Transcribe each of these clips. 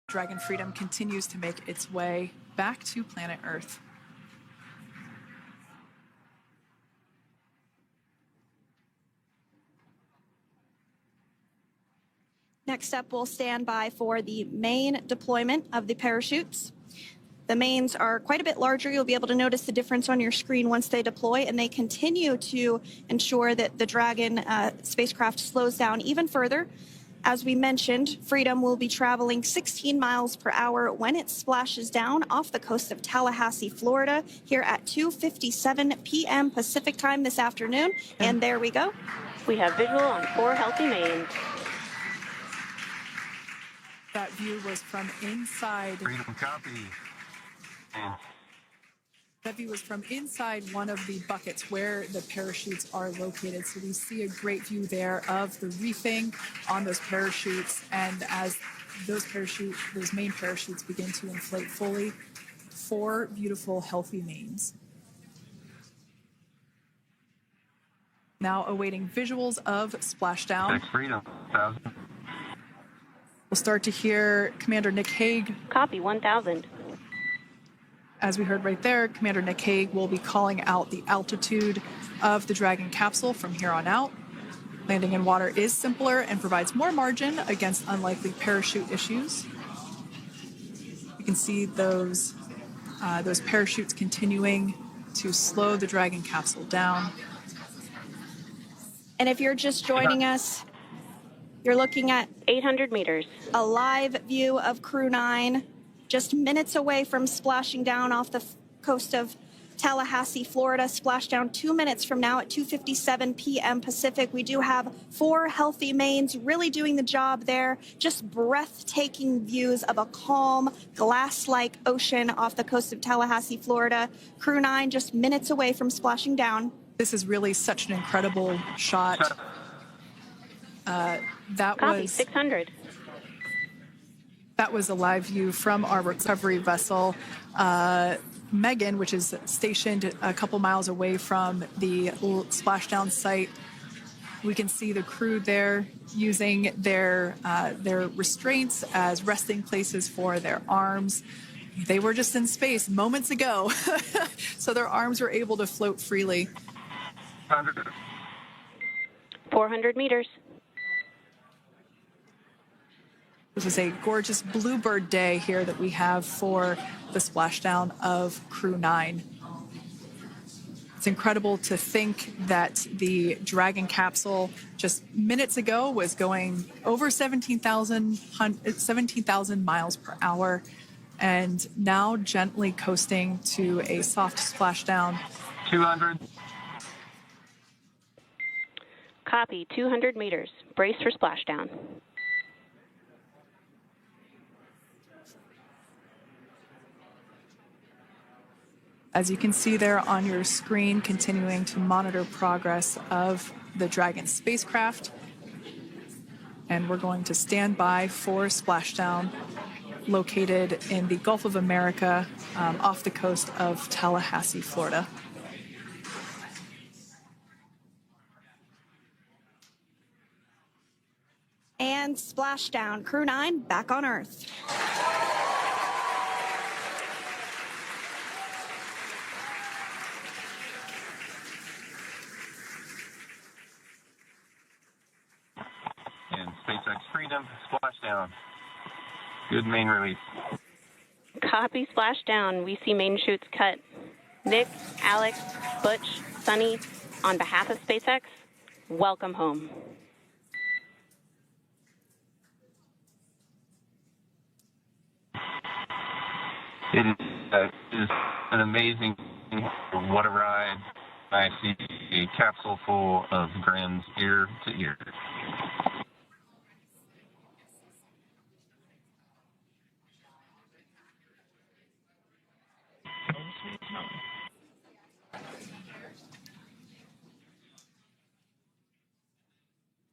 Dragon Freedom continues to make its way back to planet Earth. Next up, we'll stand by for the main deployment of the parachutes. The mains are quite a bit larger. You'll be able to notice the difference on your screen once they deploy, and they continue to ensure that the Dragon spacecraft slows down even further. As we mentioned, Freedom will be traveling 16 miles per hour when it splashes down off the coast of Tallahassee, Florida, here at 2:57 p.m. Pacific time this afternoon. And there we go. We have visual on 4 healthy mains. That view was from inside. Freedom copy. That view was from inside one of the buckets where the parachutes are located. So we see a great view there of the reefing on those parachutes. And as those main parachutes begin to inflate fully, 4 beautiful, healthy mains. Now awaiting visuals of splashdown. Freedom, 1,000. We'll start to hear Commander Nick Hague. Copy, 1,000. As we heard right there, Commander Nick Hague will be calling out the altitude of the Dragon capsule from here on out. Landing in water is simpler and provides more margin against unlikely parachute issues. You can see those parachutes continuing to slow the Dragon capsule down. And if you're just joining us, you're looking at 800 meters. A live view of Crew 9, just minutes away from splashing down off the coast of Tallahassee, Florida. Splashdown 2 minutes from now at 2:57 p.m. Pacific. We do have 4 healthy mains really doing the job there. Just breathtaking views of a calm, glass-like ocean off the coast of Tallahassee, Florida. Crew 9 just minutes away from splashing down. This is really such an incredible shot. Copy, 600. That was a live view from our recovery vessel, Megan, which is stationed a couple miles away from the splashdown site. We can see the crew there using their restraints as resting places for their arms. They were just in space moments ago, so their arms were able to float freely. 400 meters. This is a gorgeous bluebird day here that we have for the splashdown of Crew 9. It's incredible to think that the Dragon capsule just minutes ago was going over 17,000 miles per hour, and now gently coasting to a soft splashdown. 200. Copy, 200 meters. Brace for splashdown. As you can see there on your screen, continuing to monitor progress of the Dragon spacecraft. And we're going to stand by for splashdown located in the Gulf of America off the coast of Tallahassee, Florida. And splashdown. Crew 9 back on Earth. And SpaceX Freedom, splashdown. Good main release. Copy, splashdown. We see main chutes cut. Nick, Alex, Butch, Sunny, on behalf of SpaceX, welcome home. It is an amazing, what a ride. I see a capsule full of grins ear to ear.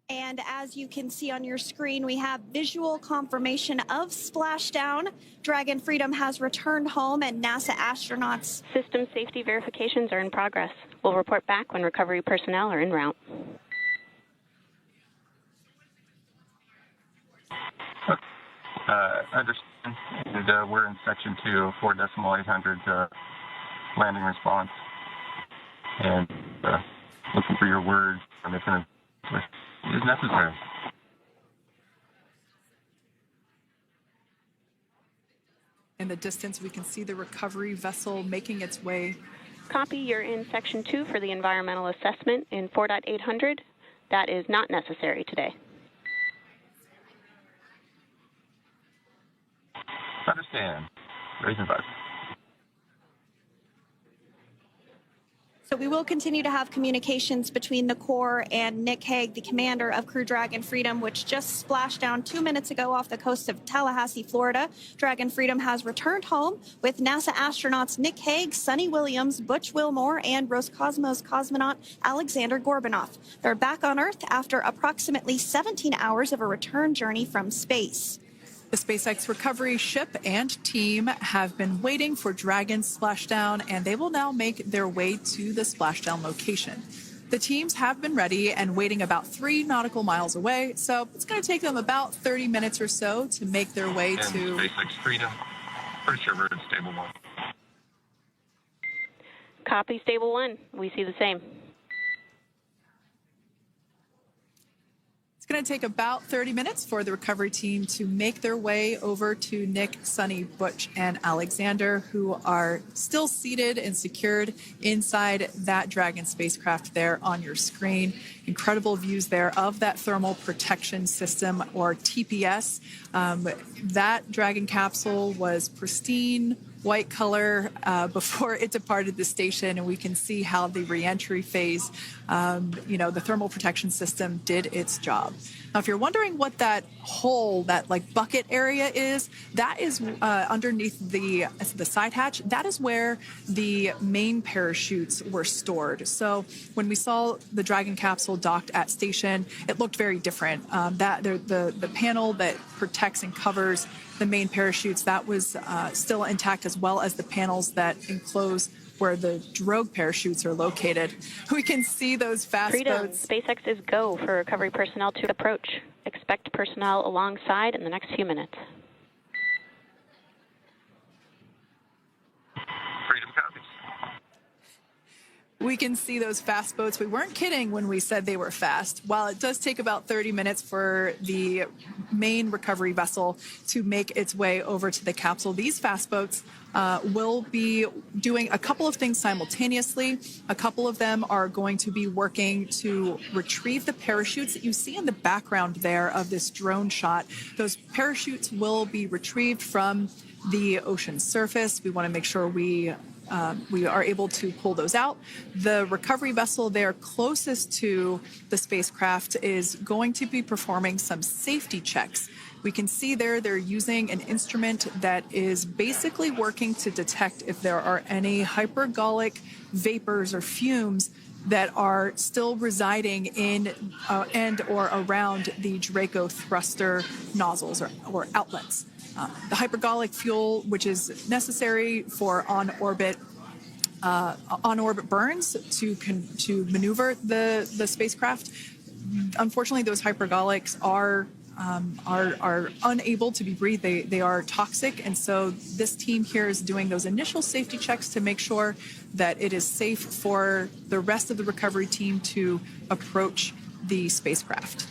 And as you can see on your screen, we have visual confirmation of splashdown. Dragon Freedom has returned home, and NASA astronauts. System safety verifications are in progress. We'll report back when recovery personnel are en route. Understand. we're in section 2, 4.800 landing response. And looking for your words if it is necessary. In the distance, we can see the recovery vessel making its way. Copy, you're in section 2 for the environmental assessment in 4.800. That is not necessary today. Understand. Raising 5. So we will continue to have communications between the Corps and Nick Hague, the commander of Crew Dragon Freedom, which just splashed down 2 minutes ago off the coast of Tallahassee, Florida. Dragon Freedom has returned home with NASA astronauts Nick Hague, Sunita Williams, Butch Wilmore, and Roscosmos cosmonaut Alexander Gorbanov. They're back on Earth after approximately 17 hours of a return journey from space. The SpaceX recovery ship and team have been waiting for Dragon's splashdown, and they will now make their way to the splashdown location. The teams have been ready and waiting about 3 nautical miles away, so it's going to take them about 30 minutes or so to make their way and to SpaceX Freedom. Pretty sure we're in stable 1. Copy, stable 1. We see the same. It's going to take about 30 minutes for the recovery team to make their way over to Nick, Sunny, Butch, and Alexander, who are still seated and secured inside that Dragon spacecraft there on your screen. Incredible views there of that thermal protection system, or TPS. That Dragon capsule was pristine, white color before it departed the station, and we can see how the reentry phase, the thermal protection system did its job. Now, if you're wondering what that hole, that like bucket area is, that is underneath the side hatch. That is where the main parachutes were stored. So when we saw the Dragon capsule docked at station, it looked very different. The panel that protects and covers the main parachutes, that was still intact, as well as the panels that enclose where the drogue parachutes are located. We can see those fast Freedom. boats. SpaceX is go for recovery personnel to approach. Expect personnel alongside in the next few minutes. Freedom copies. We can see those fast boats. We weren't kidding when we said they were fast. While it does take about 30 minutes for the main recovery vessel to make its way over to the capsule, these fast boats will be doing a couple of things simultaneously. A couple of them are going to be working to retrieve the parachutes that you see in the background there of this drone shot. Those parachutes will be retrieved from the ocean surface. We want to make sure we are able to pull those out. The recovery vessel there closest to the spacecraft is going to be performing some safety checks. We can see there they're using an instrument that is basically working to detect if there are any hypergolic vapors or fumes that are still residing in and or around the Draco thruster nozzles or outlets. The hypergolic fuel, which is necessary for on-orbit burns to maneuver the spacecraft. Unfortunately, those hypergolics are unable to be breathed. They are toxic, and so this team here is doing those initial safety checks to make sure that it is safe for the rest of the recovery team to approach the spacecraft.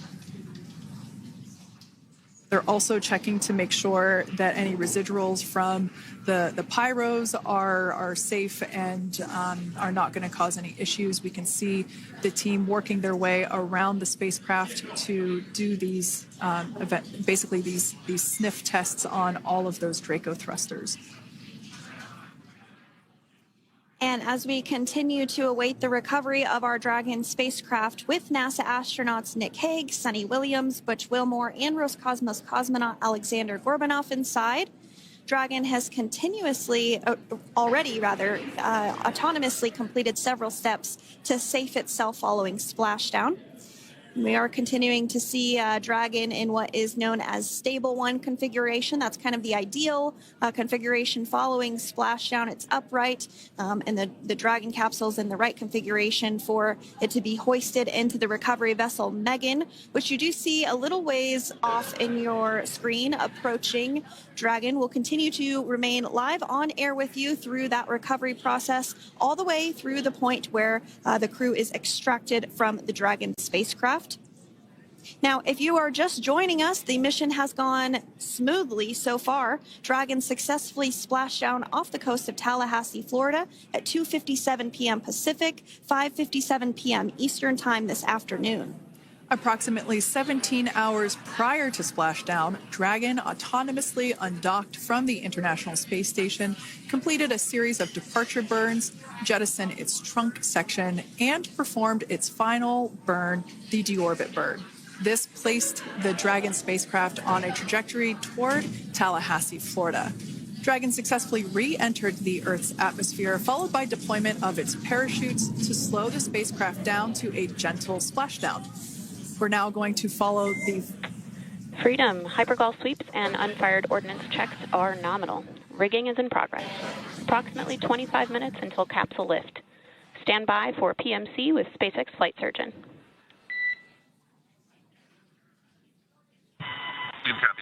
They're also checking to make sure that any residuals from the pyros are safe and are not going to cause any issues. We can see the team working their way around the spacecraft to do these these sniff tests on all of those Draco thrusters. And as we continue to await the recovery of our Dragon spacecraft with NASA astronauts Nick Hague, Sunita Williams, Butch Wilmore, and Roscosmos cosmonaut Alexander Gorbanov inside, Dragon has autonomously completed several steps to safe itself following splashdown. We are continuing to see Dragon in what is known as stable 1 configuration. That's kind of the ideal configuration following splashdown. It's upright, and the Dragon capsule is in the right configuration for it to be hoisted into the recovery vessel Megan, which you do see a little ways off in your screen approaching. Dragon will continue to remain live on air with you through that recovery process, all the way through the point where the crew is extracted from the Dragon spacecraft. Now, if you are just joining us, the mission has gone smoothly so far. Dragon successfully splashed down off the coast of Tallahassee, Florida at 2:57 p.m. Pacific, 5:57 p.m. Eastern Time this afternoon. Approximately 17 hours prior to splashdown, Dragon autonomously undocked from the International Space Station, completed a series of departure burns, jettisoned its trunk section, and performed its final burn, the deorbit burn. This placed the Dragon spacecraft on a trajectory toward Tallahassee, Florida. Dragon successfully re-entered the Earth's atmosphere, followed by deployment of its parachutes to slow the spacecraft down to a gentle splashdown. We're now going to follow the Freedom. Hypergol sweeps and unfired ordnance checks are nominal. Rigging is in progress. Approximately 25 minutes until capsule lift. Stand by for PMC with SpaceX Flight Surgeon. Copy.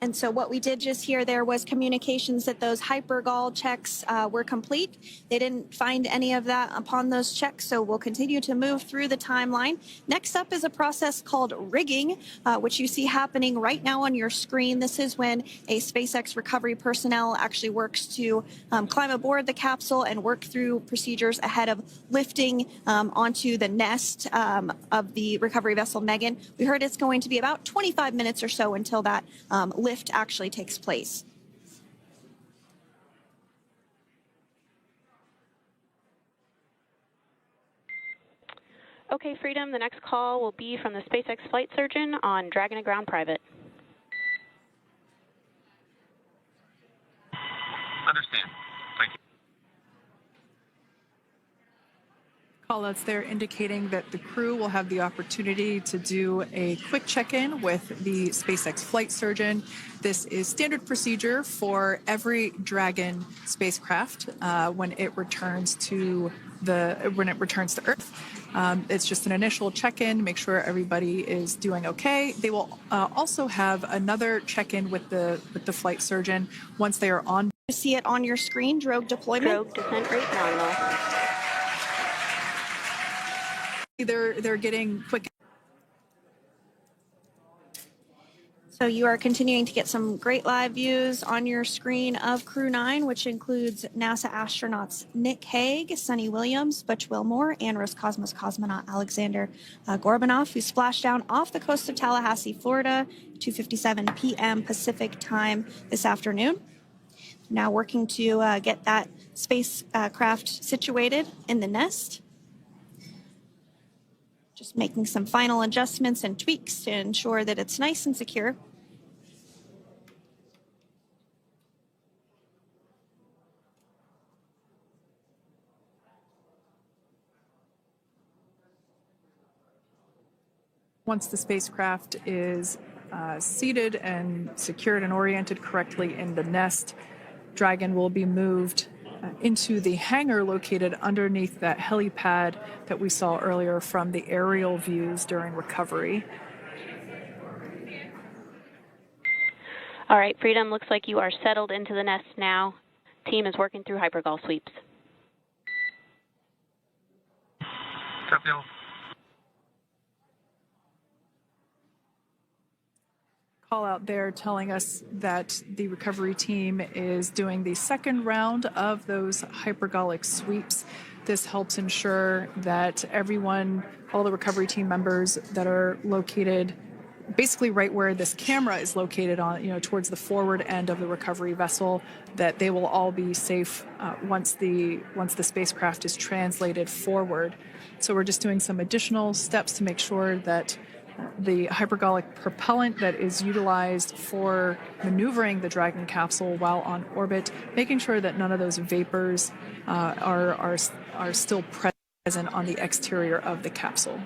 And so what we did just hear there was communications that those hypergol checks were complete. They didn't find any of that upon those checks, so we'll continue to move through the timeline. Next up is a process called rigging, which you see happening right now on your screen. This is when a SpaceX recovery personnel actually works to climb aboard the capsule and work through procedures ahead of lifting onto the nest of the recovery vessel Megan. We heard it's going to be about 25 minutes or so until that lift actually takes place. Okay, Freedom, the next call will be from the SpaceX Flight Surgeon on Dragon and Ground Private. Understand. Thank you. callouts there indicating that the crew will have the opportunity to do a quick check-in with the SpaceX flight surgeon. This is standard procedure for every Dragon spacecraft when it returns to Earth. It's just an initial check-in, make sure everybody is doing okay. They will also have another check-in with the flight surgeon once they are on. You see it on your screen, drogue deployment. Drogue descent rate nominal. They're getting quick. So you are continuing to get some great live views on your screen of Crew 9, which includes NASA astronauts Nick Hague, Sunita Williams, Butch Wilmore, and Roscosmos cosmonaut Alexander Gorbanov, who splashed down off the coast of Tallahassee, Florida, 2:57 p.m. Pacific time this afternoon. Now working to get that spacecraft situated in the nest. Just making some final adjustments and tweaks to ensure that it's nice and secure. Once the spacecraft is seated and secured and oriented correctly in the nest, Dragon will be moved into the hangar located underneath that helipad that we saw earlier from the aerial views during recovery. All right, Freedom, looks like you are settled into the nest now. Team is working through hypergol sweeps. Copy all. Call out there telling us that the recovery team is doing the second round of those hypergolic sweeps. This helps ensure that everyone, all the recovery team members that are located basically right where this camera is located on, towards the forward end of the recovery vessel, that they will all be safe once the spacecraft is translated forward. So we're just doing some additional steps to make sure that the hypergolic propellant that is utilized for maneuvering the Dragon capsule while on orbit, making sure that none of those vapors are still present present on the exterior of the capsule.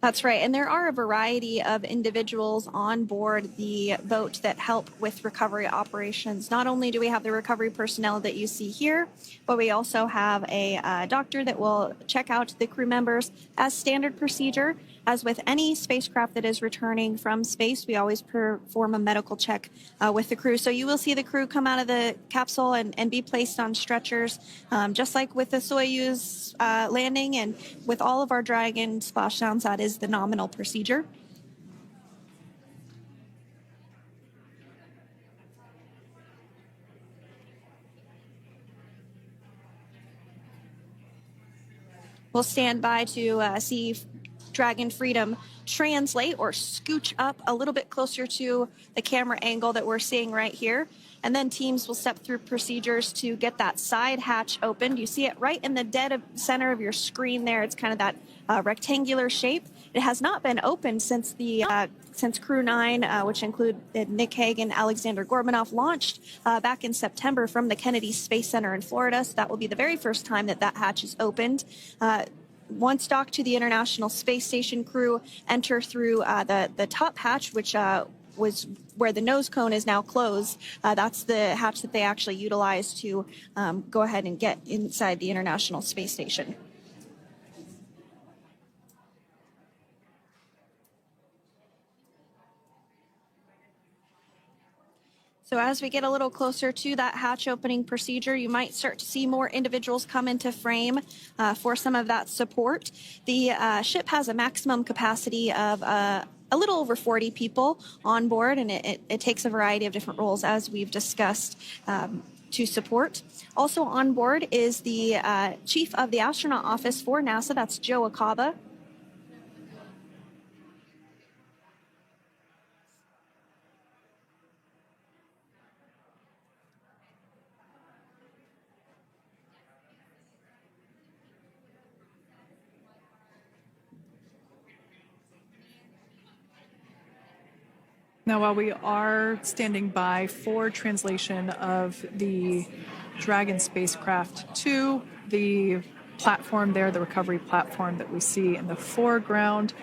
That's right. And there are a variety of individuals on board the boat that help with recovery operations. Not only do we have the recovery personnel that you see here, but we also have a doctor that will check out the crew members as standard procedure. As with any spacecraft that is returning from space, we always perform a medical check with the crew. So you will see the crew come out of the capsule and be placed on stretchers, just like with the Soyuz landing and with all of our Dragon splashdowns, that is the nominal procedure. We'll stand by to see Dragon Freedom translate or scooch up a little bit closer to the camera angle that we're seeing right here. And then teams will step through procedures to get that side hatch opened. You see it right in the dead center of your screen there. It's kind of that rectangular shape. It has not been opened since since Crew 9, which include Nick Hague and Alexander Gorbanov, launched back in September from the Kennedy Space Center in Florida. So that will be the very first time that that hatch is opened. Once docked to the International Space Station, crew enter through the top hatch, which was where the nose cone is now closed. That's the hatch that they actually utilize to go ahead and get inside the International Space Station. So as we get a little closer to that hatch opening procedure, you might start to see more individuals come into frame for some of that support. The ship has a maximum capacity of a little over 40 people on board, and it takes a variety of different roles, as we've discussed, to support. Also on board is the chief of the astronaut office for NASA, that's Joe Acaba. Now, while we are standing by for translation of the Dragon spacecraft to the platform there, the recovery platform that we see in the foreground,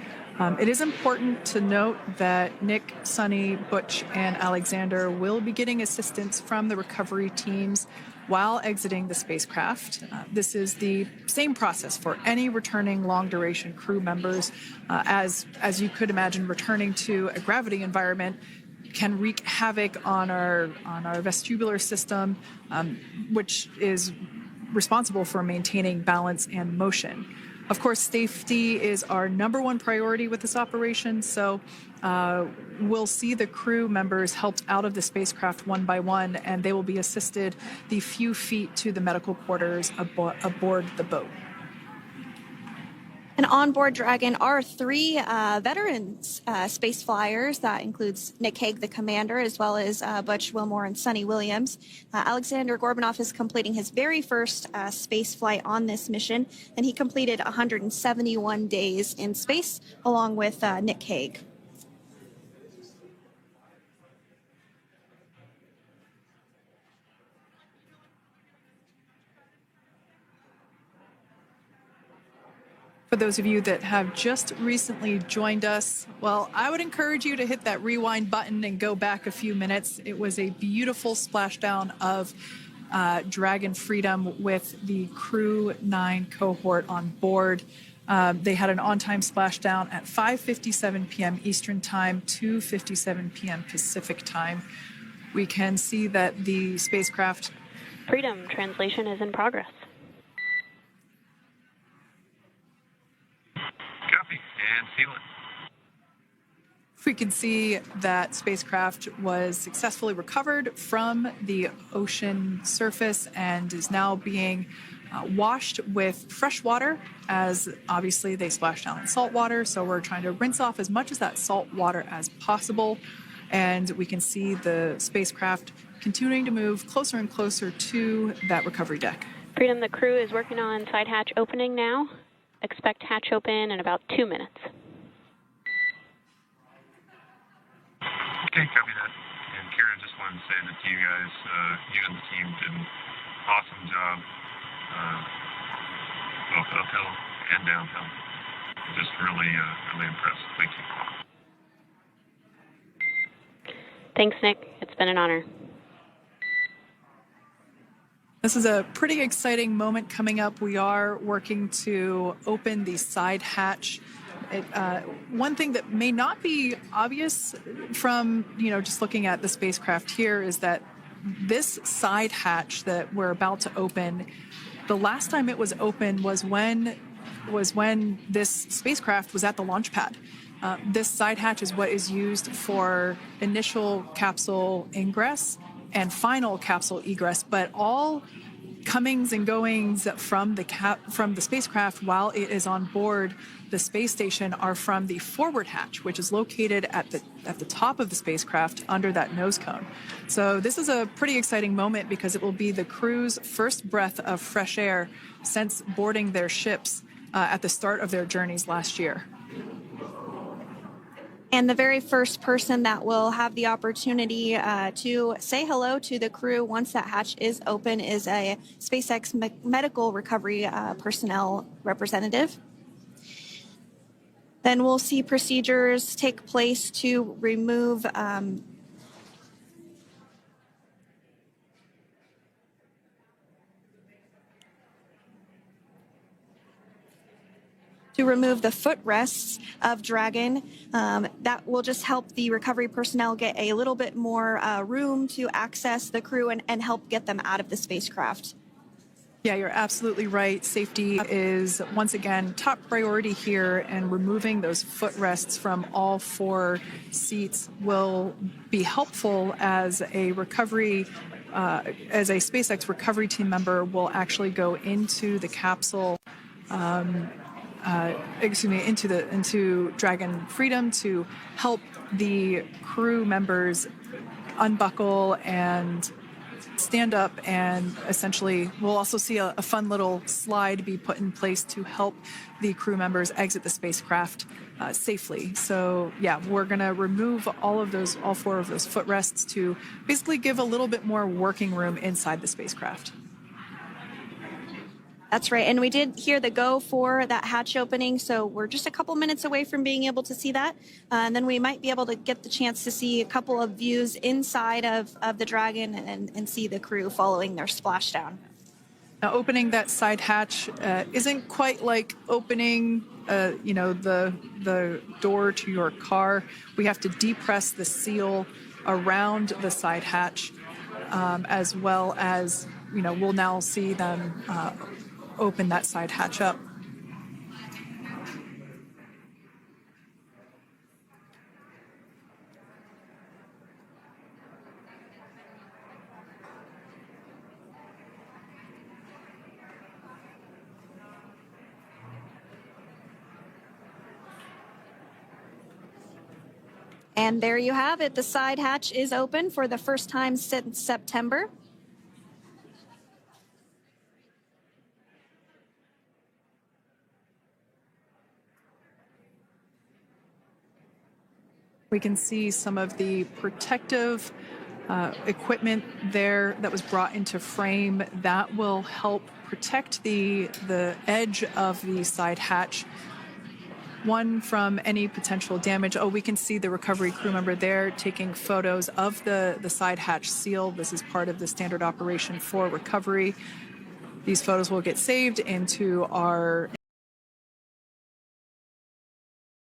it is important to note that Nick, Suni, Butch, and Alexander will be getting assistance from the recovery teams while exiting the spacecraft. This is the same process for any returning long-duration crew members. As you could imagine, returning to a gravity environment can wreak havoc on our vestibular system, which is responsible for maintaining balance and motion. Of course, safety is our number one priority with this operation, so we'll see the crew members helped out of the spacecraft one by one, and they will be assisted the few feet to the medical quarters aboard the boat. And on board Dragon are three veterans space flyers. That includes Nick Hague, the commander, as well as Butch, Wilmore, and Sunny Williams. Alexander Gorbanov is completing his very first space flight on this mission, and he completed 171 days in space along with Nick Hague. For those of you that have just recently joined us, well, I would encourage you to hit that rewind button and go back a few minutes. It was a beautiful splashdown of Dragon Freedom with the Crew 9 cohort on board. They had an on-time splashdown at 5:57 p.m. Eastern Time, 2:57 p.m. Pacific Time. We can see that the spacecraft... Freedom translation is in progress. Copy, and seal it. We can see that spacecraft was successfully recovered from the ocean surface and is now being washed with fresh water, as obviously they splashed down in salt water. So we're trying to rinse off as much of that salt water as possible. And we can see the spacecraft continuing to move closer and closer to that recovery deck. Freedom, the crew is working on side hatch opening now. Expect hatch open in about 2 minutes. Okay, copy that. And Kira, just wanted to say that you guys, you and the team did an awesome job, both uphill and downhill. Just really, really impressed. Thank you. Thanks, Nick. It's been an honor. This is a pretty exciting moment coming up. We are working to open the side hatch. One thing that may not be obvious from, just looking at the spacecraft here is that this side hatch that we're about to open, the last time it was open was when this spacecraft was at the launch pad. This side hatch is what is used for initial capsule ingress and final capsule egress, but all comings and goings from the spacecraft while it is on board the space station are from the forward hatch, which is located at the top of the spacecraft under that nose cone. So this is a pretty exciting moment because it will be the crew's first breath of fresh air since boarding their ships at the start of their journeys last year. And the very first person that will have the opportunity to say hello to the crew once that hatch is open is a SpaceX medical recovery personnel representative. Then we'll see procedures take place to remove the footrests of Dragon. That will just help the recovery personnel get a little bit more room to access the crew and help get them out of the spacecraft. Yeah, you're absolutely right. Safety is, once again, top priority here, and removing those footrests from all 4 seats will be helpful as a SpaceX recovery team member will actually go into the capsule into Dragon Freedom to help the crew members unbuckle and stand up, and essentially we'll also see a fun little slide be put in place to help the crew members exit the spacecraft safely. So yeah, we're going to remove all 4 of those footrests to basically give a little bit more working room inside the spacecraft. That's right. And we did hear the go for that hatch opening, so we're just a couple minutes away from being able to see that. And then we might be able to get the chance to see a couple of views inside of the Dragon and see the crew following their splashdown. Now, opening that side hatch isn't quite like opening, the door to your car. We have to depress the seal around the side hatch, as well as, we'll now see them open that side hatch up. And there you have it. The side hatch is open for the first time since September. We can see some of the protective equipment there that was brought into frame that will help protect the edge of the side hatch, one from any potential damage. Oh, we can see the recovery crew member there taking photos of the side hatch seal. This is part of the standard operation for recovery. These photos will get saved into our